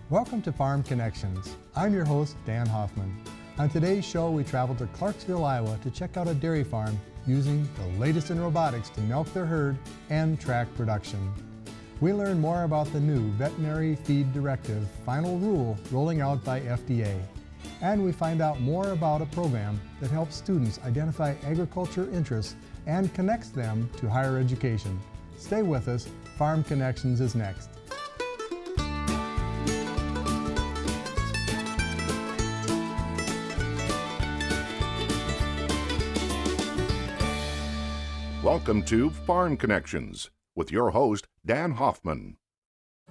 Welcome to Farm Connections. I'm your host, Dan Hoffman. On today's show, we traveled to Clarksville, Iowa to check out a dairy farm using the latest in robotics to milk their herd and track production. We learn more about the new Veterinary Feed Directive final rule rolling out by FDA. And we find out more about a program that helps students identify agriculture interests and connects them to higher education. Stay with us. Farm Connections is next. Welcome to Farm Connections with your host, Dan Hoffman.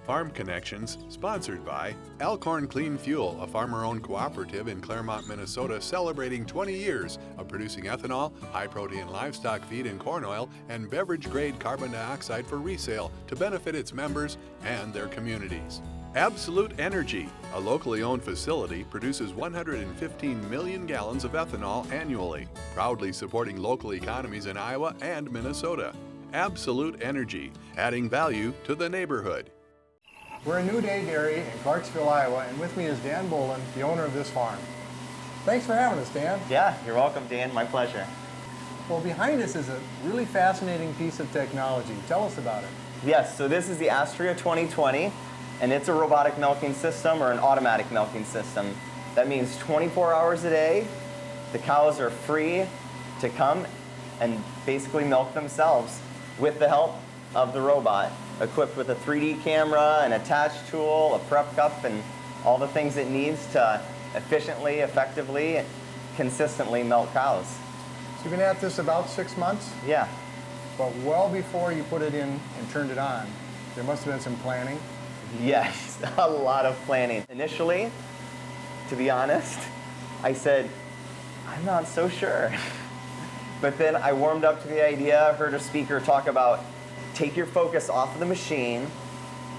Farm Connections, sponsored by Alcorn Clean Fuel, a farmer-owned cooperative in Claremont, Minnesota, celebrating 20 years of producing ethanol, high-protein livestock feed and corn oil, and beverage-grade carbon dioxide for resale to benefit its members and their communities. Absolute Energy, a locally owned facility, produces 115 million gallons of ethanol annually, proudly supporting local economies in Iowa and Minnesota. Absolute Energy, adding value to the neighborhood. We're in New Day Dairy in Clarksville, Iowa, and with me is Dan Boland, the owner of this farm. Thanks for having us, Dan. Yeah, you're welcome, Dan. My pleasure. Well, behind us is a really fascinating piece of technology. Tell us about it. Yes, so this is the Astrea 2020, and it's a robotic milking system or an automatic milking system. That means 24 hours a day, the cows are free to come and basically milk themselves with the help of the robot, equipped with a 3D camera, an attach tool, a prep cup, and all the things it needs to efficiently, effectively, consistently milk cows. So you've been at this about 6 months? Yeah. But well before you put it in and turned it on, there must have been some planning. Yes, a lot of planning. Initially, to be honest, I said, I'm not so sure. But then I warmed up to the idea, heard a speaker talk about take your focus off of the machine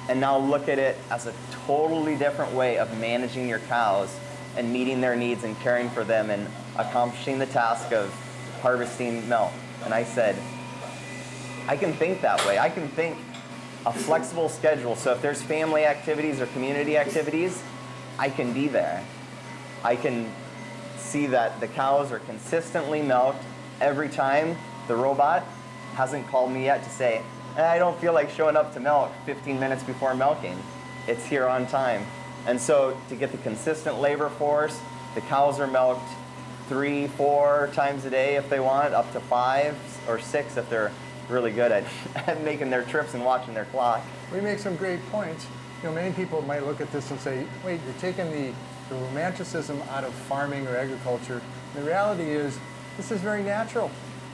and now look at it as a totally different way of managing your cows and meeting their needs and caring for them and accomplishing the task of harvesting milk. And I said, I can think that way. I can think a flexible schedule. So if there's family activities or community activities, I can be there. I can see that the cows are consistently milked every time. The robot hasn't called me yet to say, I don't feel like showing up to milk 15 minutes before milking. It's here on time. And so to get the consistent labor force, the cows are milked 3-4 times a day if they want, up to 5 or 6 if they're really good at making their trips and watching their clock. We make some great points. You know, many people might look at this and say, wait, you're taking the romanticism out of farming or agriculture. And the reality is, this is very natural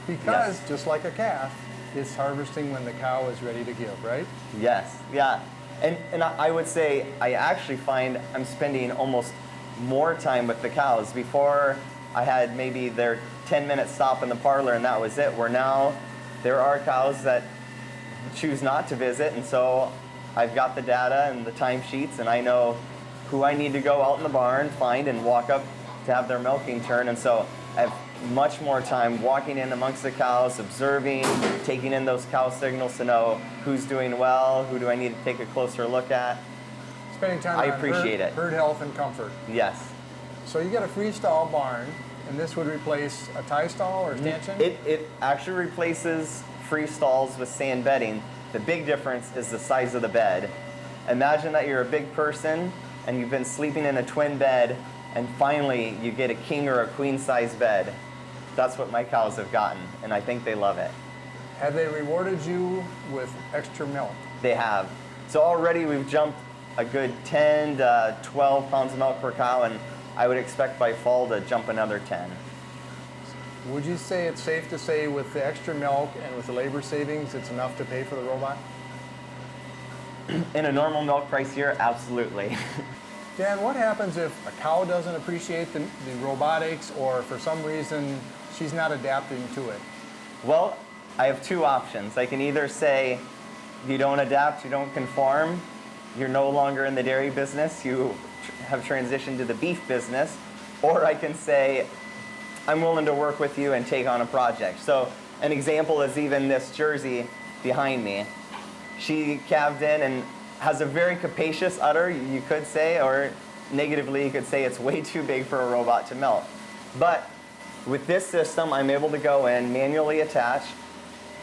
because Yes. just like a calf, it's harvesting when the cow is ready to give, right? Yes, yeah. And I would say I actually find I'm spending almost more time with the cows. Before I had maybe their 10-minute stop in the parlor and that was it, where now there are cows that choose not to visit, and so I've got the data and the timesheets, and I know who I need to go out in the barn, find, and walk up to have their milking turn. And so I have much more time walking in amongst the cows, observing, taking in those cow signals to know who's doing well, who do I need to take a closer look at. Spending time I on appreciate it. herd health and comfort. Yes. So you got a freestall barn, and this would replace a tie stall or stanchion? It actually replaces free stalls with sand bedding. The big difference is the size of the bed. Imagine that you're a big person and you've been sleeping in a twin bed and finally you get a king or a queen size bed. That's what my cows have gotten, and I think they love it. Have they rewarded you with extra milk? They have. So already we've jumped a good 10 to 12 pounds of milk per cow, and I would expect by fall to jump another 10. Would you say it's safe to say with the extra milk and with the labor savings, it's enough to pay for the robot? In a normal milk price year, absolutely. Dan, what happens if a cow doesn't appreciate the robotics, or for some reason she's not adapting to it? Well, I have two options. I can either say, you don't adapt, you don't conform, you're no longer in the dairy business, you have transitioned to the beef business, or I can say, I'm willing to work with you and take on a project. So an example is even this Jersey behind me. She calved in, and has a very capacious udder, you could say, or negatively you could say it's way too big for a robot to milk. But with this system, I'm able to go in, manually attach,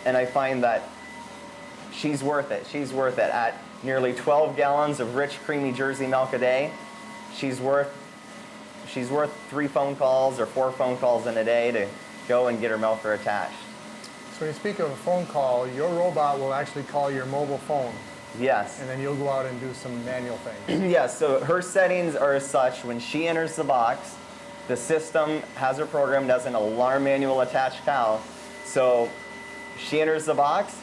and I find that she's worth it. She's worth it. At nearly 12 gallons of rich, creamy Jersey milk a day, she's worth 3 phone calls or 4 phone calls in a day to go and get her milker attached. So when you speak of a phone call, your robot will actually call your mobile phone. Yes. And then you'll go out and do some manual things. Yes, so her settings are as such, when she enters the box, the system has her programmed as an alarm manual attached cow. So she enters the box,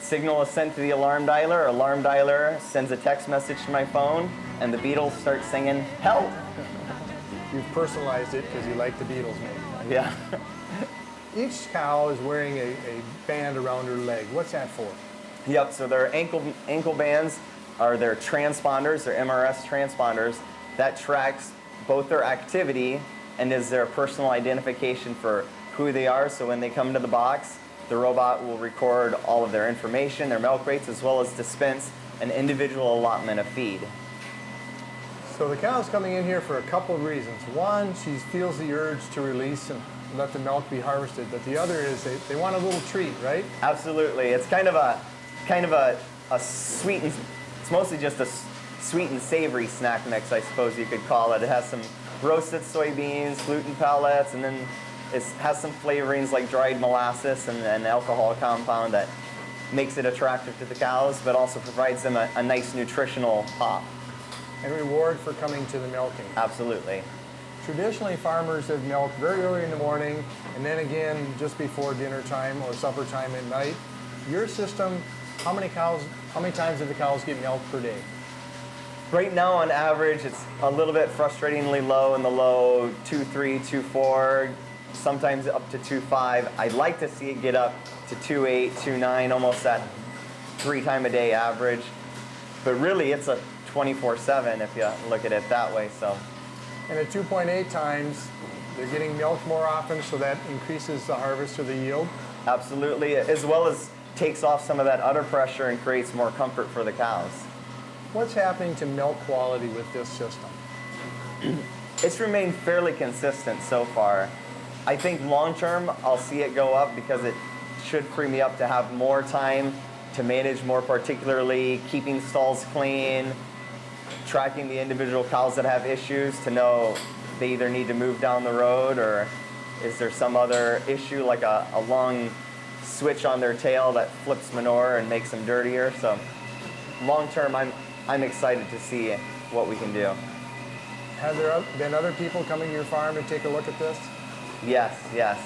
signal is sent to the alarm dialer sends a text message to my phone, and the Beatles start singing, "Help!" You've personalized it because you like the Beatles, maybe. Yeah. Each cow is wearing a band around her leg. What's that for? Yep, so their ankle bands are their transponders, their MRS transponders. That tracks both their activity and is their personal identification for who they are. So when they come to the box, the robot will record all of their information, their milk rates, as well as dispense an individual allotment of feed. So the cow's coming in here for a couple of reasons. One, she feels the urge to release and let the milk be harvested. But the other is they want a little treat, right? Absolutely. It's kind of a sweet and, it's mostly just a sweet and savory snack mix, I suppose you could call it. It has some roasted soybeans, gluten pellets, and then it has some flavorings like dried molasses and an alcohol compound that makes it attractive to the cows, but also provides them a nice nutritional pop. And reward for coming to the milking. Absolutely. Traditionally, farmers have milked very early in the morning and then again just before dinner time or supper time at night. Your system, how many times do the cows get milked per day? Right now, on average, it's a little bit frustratingly low in the low 2.3, 2.4, sometimes up to 2.5. I'd like to see it get up to 2.8, 2.9, almost that 3 time a day average. But really, it's a 24/7 if you look at it that way. So. And at 2.8 times, they're getting milked more often, so that increases the harvest or the yield? Absolutely, as well as takes off some of that udder pressure and creates more comfort for the cows. What's happening to milk quality with this system? It's remained fairly consistent so far. I think long term, I'll see it go up because it should free me up to have more time to manage more particularly keeping stalls clean, tracking the individual cows that have issues to know they either need to move down the road or is there some other issue like a long switch on their tail that flips manure and makes them dirtier. So long term, I'm excited to see what we can do. Have there been other people coming to your farm to take a look at this? Yes, yes.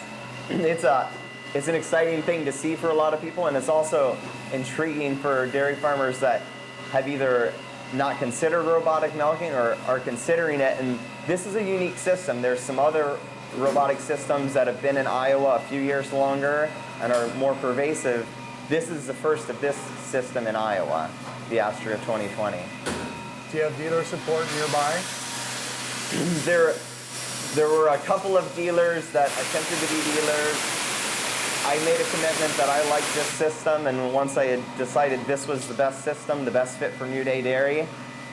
It's an exciting thing to see for a lot of people, and it's also intriguing for dairy farmers that have either not considered robotic milking or are considering it. And this is a unique system. There's some other robotic systems that have been in Iowa a few years longer and are more pervasive. This is the first of this system in Iowa, the Astria 2020. Do you have dealer support nearby? There were a couple of dealers that attempted to be dealers. I made a commitment that I liked this system, and once I had decided this was the best system, the best fit for New Day Dairy,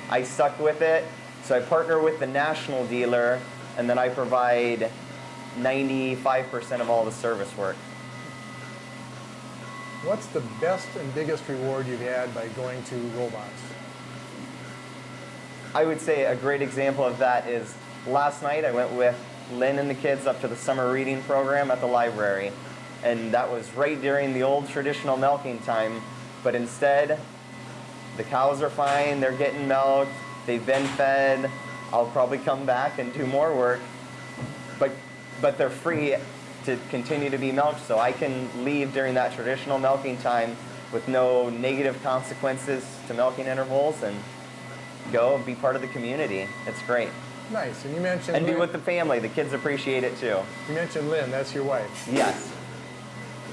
I stuck with it. So I partner with the national dealer, and then I provide 95% of all the service work. What's the best and biggest reward you've had by going to robots? I would say a great example of that is last night I went with Lynn and the kids up to the summer reading program at the library. And that was right during the old traditional milking time. But instead, the cows are fine, they're getting milked, they've been fed. I'll probably come back and do more work. But they're free to continue to be milked, so I can leave during that traditional milking time with no negative consequences to milking intervals and go and be part of the community. It's great. Nice. And you mentioned And be Lynn. with the family. The kids appreciate it too. You mentioned Lynn, that's your wife. Yes.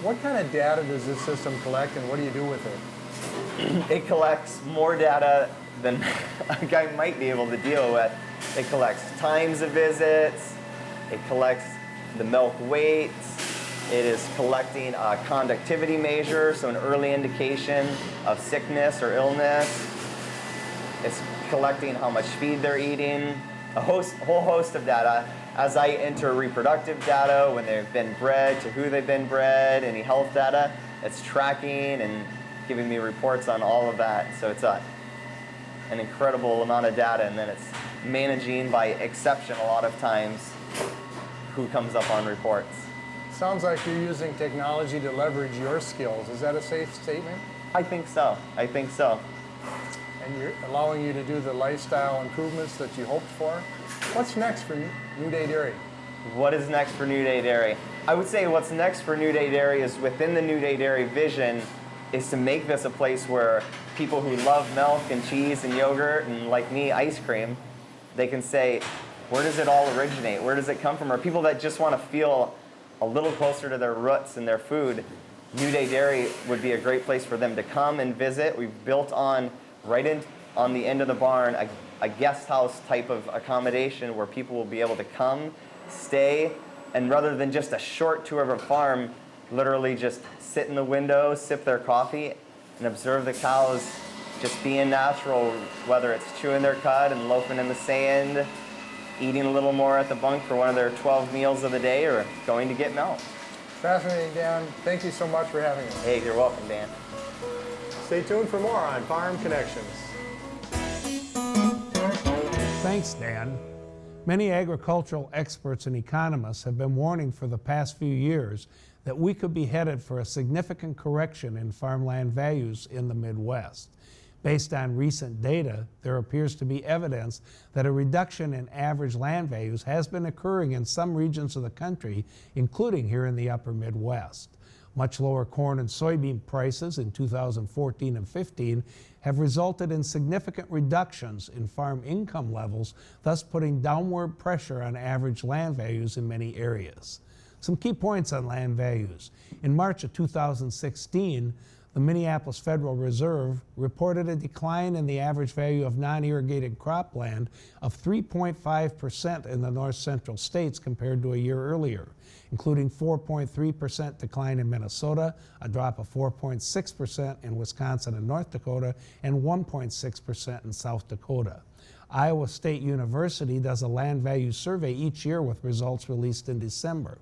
What kind of data does this system collect, and what do you do with it? It collects more data than a guy might be able to deal with. It collects times of visits. It collects the milk weights. It is collecting a conductivity measure, so an early indication of sickness or illness. It's collecting how much feed they're eating, a whole host of data. As I enter reproductive data, when they've been bred, to who they've been bred, any health data, it's tracking and giving me reports on all of that. So it's an incredible amount of data, and then it's managing by exception a lot of times who comes up on reports. Sounds like you're using technology to leverage your skills. Is that a safe statement? I think so. I think so. And you're allowing you to do the lifestyle improvements that you hoped for. What's next for New Day Dairy? What is next for New Day Dairy? I would say what's next for New Day Dairy is within the New Day Dairy vision is to make this a place where people who love milk and cheese and yogurt and, like me, ice cream, they can say, where does it all originate? Where does it come from? Or people that just want to feel a little closer to their roots and their food, New Day Dairy would be a great place for them to come and visit. We've built on on the end of the barn a guest house type of accommodation where people will be able to come, stay, and rather than just a short tour of a farm, literally just sit in the window, sip their coffee, and observe the cows just being natural, whether it's chewing their cud and loafing in the sand, eating a little more at the bunk for one of their 12 meals of the day, or going to get milk. Fascinating, Dan. Thank you so much for having us. Hey, you're welcome, Dan. Stay tuned for more on Farm Connections. Thanks, Dan. Many agricultural experts and economists have been warning for the past few years that we could be headed for a significant correction in farmland values in the Midwest. Based on recent data, there appears to be evidence that a reduction in average land values has been occurring in some regions of the country, including here in the upper Midwest. Much lower corn and soybean prices in 2014 and 15 have resulted in significant reductions in farm income levels, thus putting downward pressure on average land values in many areas. Some key points on land values. In March of 2016, the Minneapolis Federal Reserve reported a decline in the average value of non-irrigated cropland of 3.5% in the north central states compared to a year earlier, including 4.3% decline in Minnesota, a drop of 4.6% in Wisconsin and North Dakota, and 1.6% in South Dakota. Iowa State University does a land value survey each year with results released in December.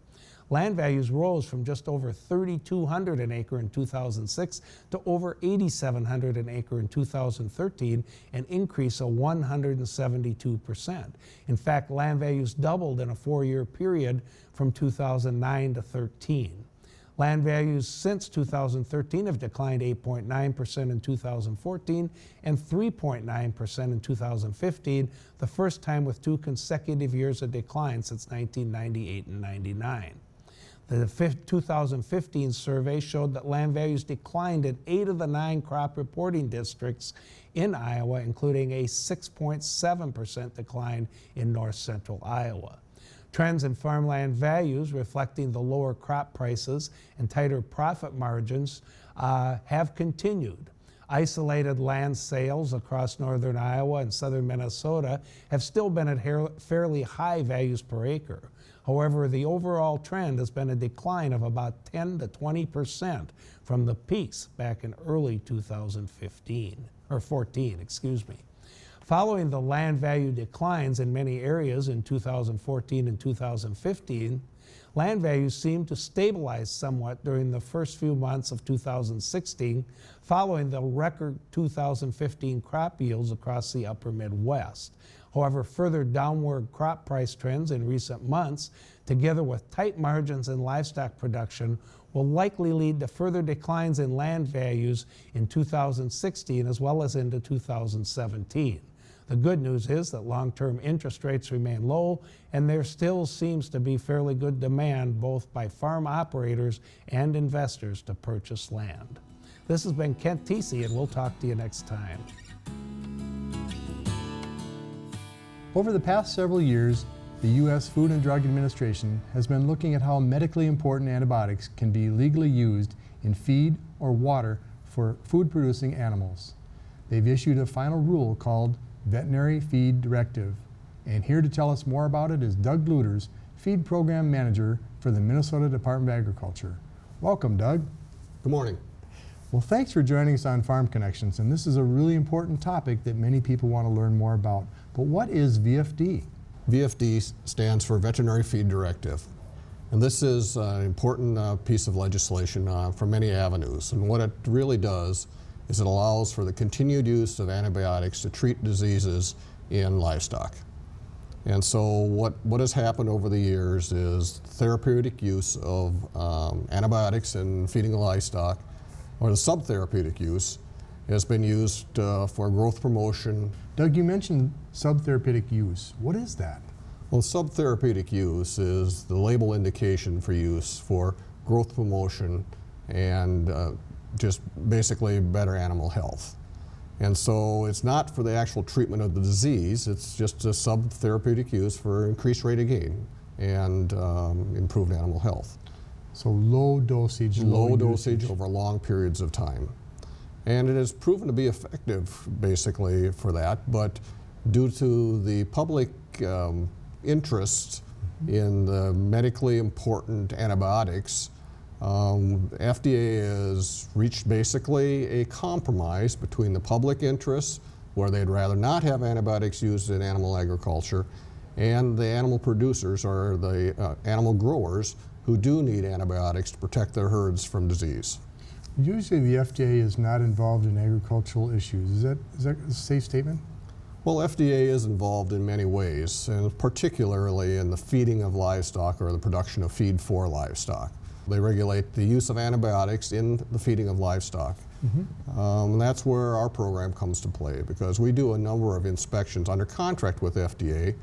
Land values rose from just over $3,200 an acre in 2006 to over $8,700 an acre in 2013, an increase of 172%. In fact, land values doubled in a 4-year period from 2009 to 13. Land values since 2013 have declined 8.9% in 2014 and 3.9% in 2015, the first time with 2 consecutive years of decline since 1998 and 99. The 2015 survey showed that land values declined in 8 of the 9 crop reporting districts in Iowa, including a 6.7% decline in north central Iowa. Trends in farmland values reflecting the lower crop prices and tighter profit margins have continued. Isolated land sales across northern Iowa and southern Minnesota have still been at fairly high values per acre. However, the overall trend has been a decline of about 10 to 20% from the peaks back in early 2014, excuse me. Following the land value declines in many areas in 2014 and 2015, land values seemed to stabilize somewhat during the first few months of 2016, following the record 2015 crop yields across the upper Midwest. However, further downward crop price trends in recent months, together with tight margins in livestock production, will likely lead to further declines in land values in 2016 as well as into 2017. The good news is that long-term interest rates remain low, and there still seems to be fairly good demand both by farm operators and investors to purchase land. This has been Kent Tesey, and we'll talk to you next time. Over the past several years, the U.S. Food and Drug Administration has been looking at how medically important antibiotics can be legally used in feed or water for food-producing animals. They've issued a final rule called Veterinary Feed Directive. And here to tell us more about it is Doug Luters, Feed Program Manager for the Minnesota Department of Agriculture. Welcome, Doug. Good morning. Well, thanks for joining us on Farm Connections, and this is a really important topic that many people want to learn more about. But what is VFD? VFD stands for Veterinary Feed Directive. And this is an important piece of legislation for many avenues. And what it really does is it allows for the continued use of antibiotics to treat diseases in livestock. And so what has happened over the years is therapeutic use of antibiotics in feeding livestock, or the subtherapeutic use, has been used for growth promotion. Doug, you mentioned subtherapeutic use. What is that? Well, subtherapeutic use is the label indication for use for growth promotion and just basically better animal health. And so it's not for the actual treatment of the disease, it's just a subtherapeutic use for increased rate of gain and improved animal health. So low dosage, low dosage over long periods of time. And it has proven to be effective basically for that, but due to the public interest in the medically important antibiotics, FDA has reached basically a compromise between the public interests, where they'd rather not have antibiotics used in animal agriculture, and the animal producers, or the animal growers, who do need antibiotics to protect their herds from disease. Usually the FDA is not involved in agricultural issues. Is that a safe statement? Well, FDA is involved in many ways, and particularly in the feeding of livestock or the production of feed for livestock. They regulate the use of antibiotics in the feeding of livestock. And that's where our program comes to play, because we do a number of inspections under contract with FDA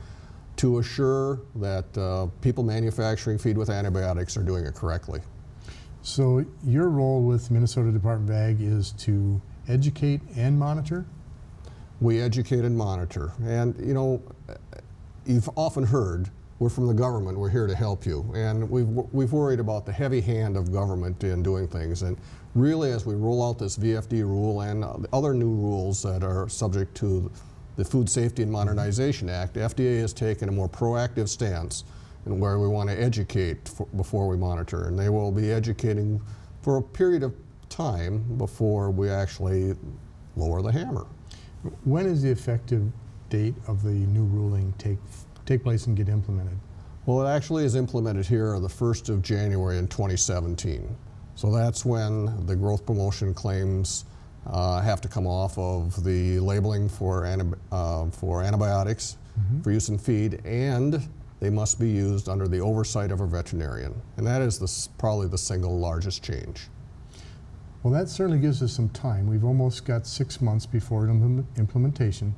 to assure that people manufacturing feed with antibiotics are doing it correctly. So your role with Minnesota Department of Ag is to educate and monitor? We educate and monitor. And you know, you've often heard, we're from the government, we're here to help you. And we've worried about the heavy hand of government in doing things. And really, as we roll out this VFD rule and other new rules that are subject to the Food Safety and Modernization Act, FDA has taken a more proactive stance in where we want to educate before we monitor. And they will be educating for a period of time before we actually lower the hammer. When is the effective date of the new ruling take place and get implemented? Well, it actually is implemented here the 1st of January in 2017. So that's when the growth promotion claims have to come off of the labeling for antibiotics for use in feed, and they must be used under the oversight of a veterinarian. And that is probably the single largest change. Well, that certainly gives us some time. We've almost got 6 months before implementation,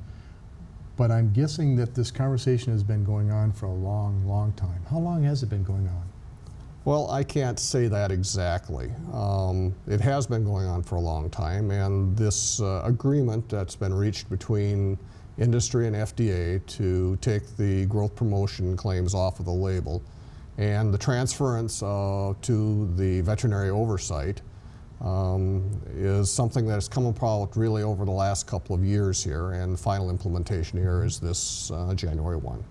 but I'm guessing that this conversation has been going on for a long, long time. How long has it been going on? Well, I can't say that exactly. It has been going on for a long time, and this agreement that's been reached between industry and FDA to take the growth promotion claims off of the label and the transference to the veterinary oversight is something that has come about really over the last couple of years here, and final implementation here is this January 1.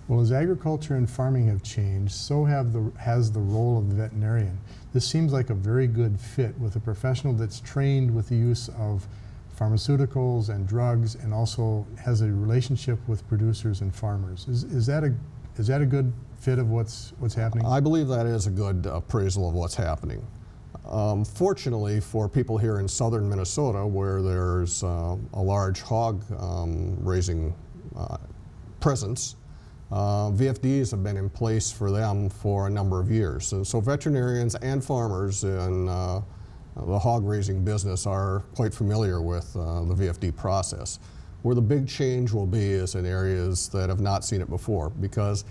Well, as agriculture and farming have changed, so has the role of the veterinarian. This seems like a very good fit with a professional that's trained with the use of pharmaceuticals and drugs, and also has a relationship with producers and farmers. Is that a good fit of what's happening? I believe that is a good appraisal of what's happening. Fortunately for people here in southern Minnesota, where there's a large hog raising presence, VFDs have been in place for them for a number of years. So veterinarians and farmers in the hog raising business are quite familiar with the VFD process. Where the big change will be is in areas that have not seen it before, because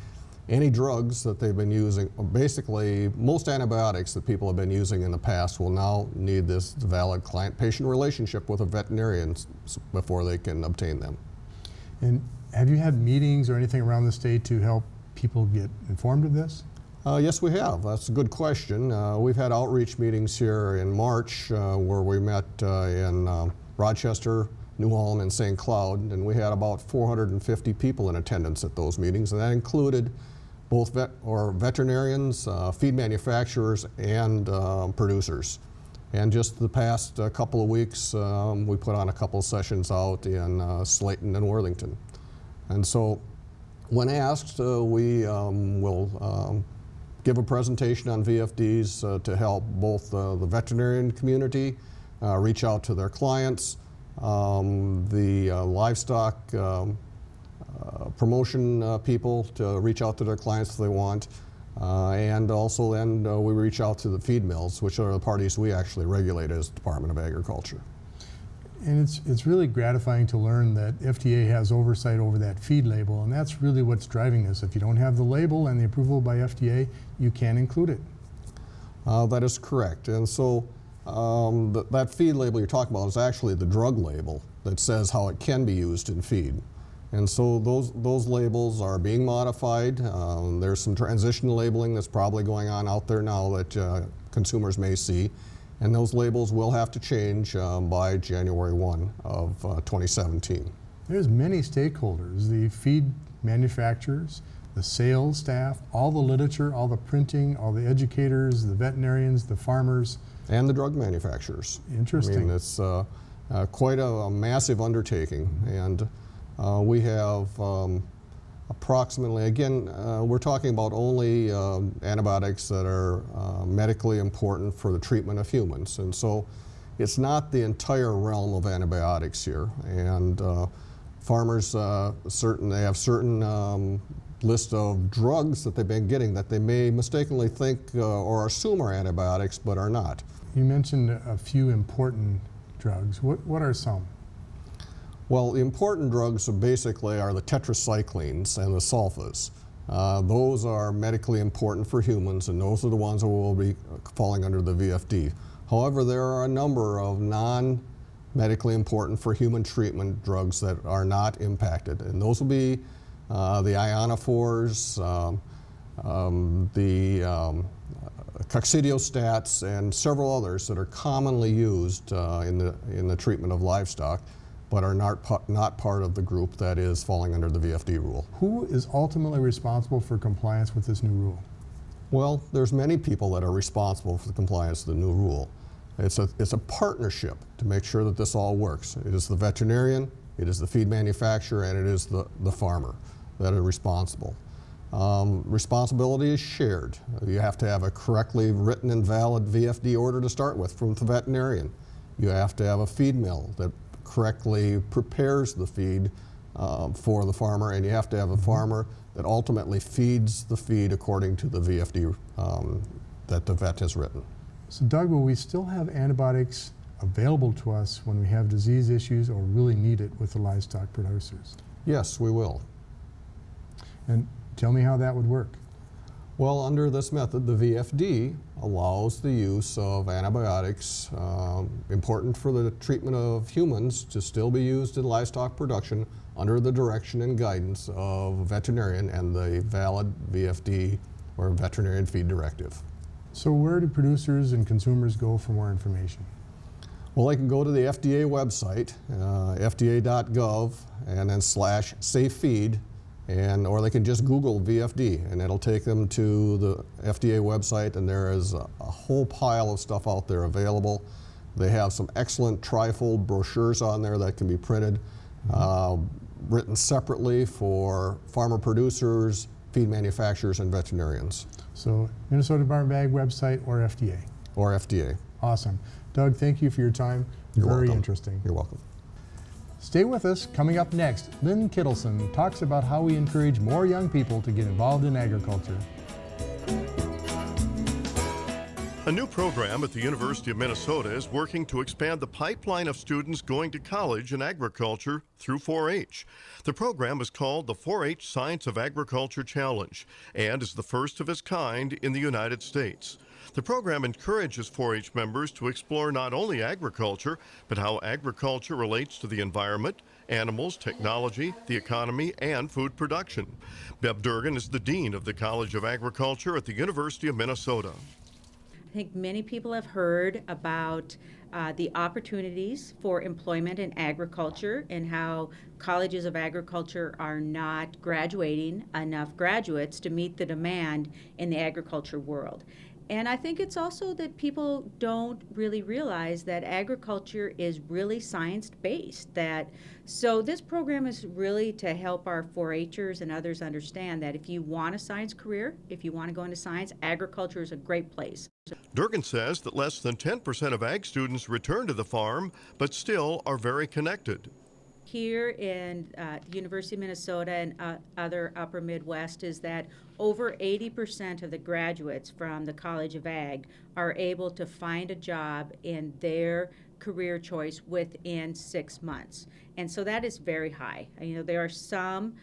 any drugs that they've been using, basically most antibiotics that people have been using in the past, will now need this valid client-patient relationship with a veterinarian before they can obtain them. And have you had meetings or anything around the state to help people get informed of this? Yes, we have. That's a good question. We've had outreach meetings here in March where we met in Rochester, New Ulm, and St. Cloud, and we had about 450 people in attendance at those meetings, and that included both veterinarians, feed manufacturers, and producers. And just the past couple of weeks, we put on a couple of sessions out in Slayton and Worthington. And so when asked, we will give a presentation on VFDs to help both the veterinarian community reach out to their clients, the livestock promotion people to reach out to their clients if they want, and also then we reach out to the feed mills, which are the parties we actually regulate as Department of Agriculture. And it's really gratifying to learn that FDA has oversight over that feed label, and that's really what's driving this. If you don't have the label and the approval by FDA, you can't include it. That is correct. And so that feed label you're talking about is actually the drug label that says how it can be used in feed. And so those labels are being modified. There's some transition labeling that's probably going on out there now that consumers may see. And those labels will have to change by January 1 of 2017. There's many stakeholders, the feed manufacturers, the sales staff, all the literature, all the printing, all the educators, the veterinarians, the farmers. And the drug manufacturers. Interesting. I mean, it's quite a massive undertaking. And we have approximately, again, we're talking about only antibiotics that are medically important for the treatment of humans. And so it's not the entire realm of antibiotics here. And farmers, they have certain list of drugs that they've been getting that they may mistakenly think or assume are antibiotics, but are not. You mentioned a few important drugs. What are some? Well, the important drugs are basically the tetracyclines and the sulfas. Those are medically important for humans, and those are the ones that will be falling under the VFD. However, there are a number of non-medically important for human treatment drugs that are not impacted, and those will be the ionophores, the coccidiostats, and several others that are commonly used in the treatment of livestock, but are not part of the group that is falling under the VFD rule. Who is ultimately responsible for compliance with this new rule? Well, there's many people that are responsible for the compliance with the new rule. It's a partnership to make sure that this all works. It is the veterinarian, it is the feed manufacturer, and it is the farmer that are responsible. Responsibility is shared. You have to have a correctly written and valid VFD order to start with from the veterinarian. You have to have a feed mill that correctly prepares the feed for the farmer, and you have to have a farmer that ultimately feeds the feed according to the VFD that the vet has written. So Doug, will we still have antibiotics available to us when we have disease issues or really need it with the livestock producers? Yes, we will. And tell me how that would work. Well, under this method, the VFD allows the use of antibiotics important for the treatment of humans to still be used in livestock production under the direction and guidance of a veterinarian and the valid VFD or veterinarian feed directive. So where do producers and consumers go for more information? Well, they can go to the FDA website, fda.gov, and then /safefeed. Or they can just Google VFD, and it'll take them to the FDA website, and there is a whole pile of stuff out there available. They have some excellent trifold brochures on there that can be printed, written separately for farmer producers, feed manufacturers, and veterinarians. So Minnesota Department of Ag website or FDA? Or FDA. Awesome. Doug, thank you for your time. You're Very welcome. interesting. You're welcome. Stay with us. Coming up next, Lynn Kittleson talks about how we encourage more young people to get involved in agriculture. A new program at the University of Minnesota is working to expand the pipeline of students going to college in agriculture through 4-H. The program is called the 4-H Science of Agriculture Challenge and is the first of its kind in the United States. The program encourages 4-H members to explore not only agriculture, but how agriculture relates to the environment, animals, technology, the economy, and food production. Bev Durgan is the Dean of the College of Agriculture at the University of Minnesota. I think many people have heard about the opportunities for employment in agriculture and how colleges of agriculture are not graduating enough graduates to meet the demand in the agriculture world. And I think it's also that people don't really realize that agriculture is really science-based. So this program is really to help our 4-Hers and others understand that if you want a science career, if you want to go into science, agriculture is a great place. Durgan says that less than 10% of ag students return to the farm, but still are very connected. Here in the University of Minnesota and other upper Midwest is that over 80% of the graduates from the College of Ag are able to find a job in their career choice within 6 months. And so that is very high. You know, there are some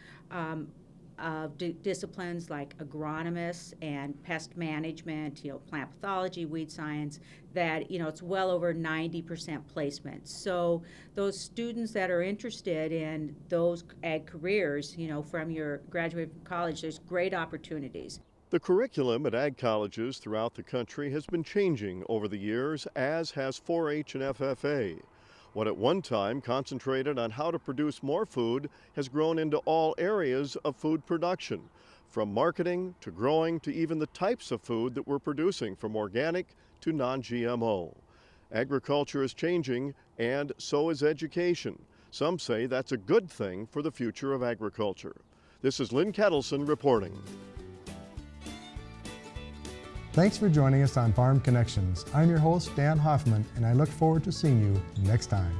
disciplines like agronomists and pest management, plant pathology, weed science, that, it's well over 90% placement. So those students that are interested in those ag careers, from your graduate from college, there's great opportunities. The curriculum at ag colleges throughout the country has been changing over the years, as has 4-H and FFA. What at one time concentrated on how to produce more food has grown into all areas of food production, from marketing to growing to even the types of food that we're producing, from organic to non-GMO. Agriculture is changing, and so is education. Some say that's a good thing for the future of agriculture. This is Lynn Kettleson reporting. Thanks for joining us on Farm Connections. I'm your host, Dan Hoffman, and I look forward to seeing you next time.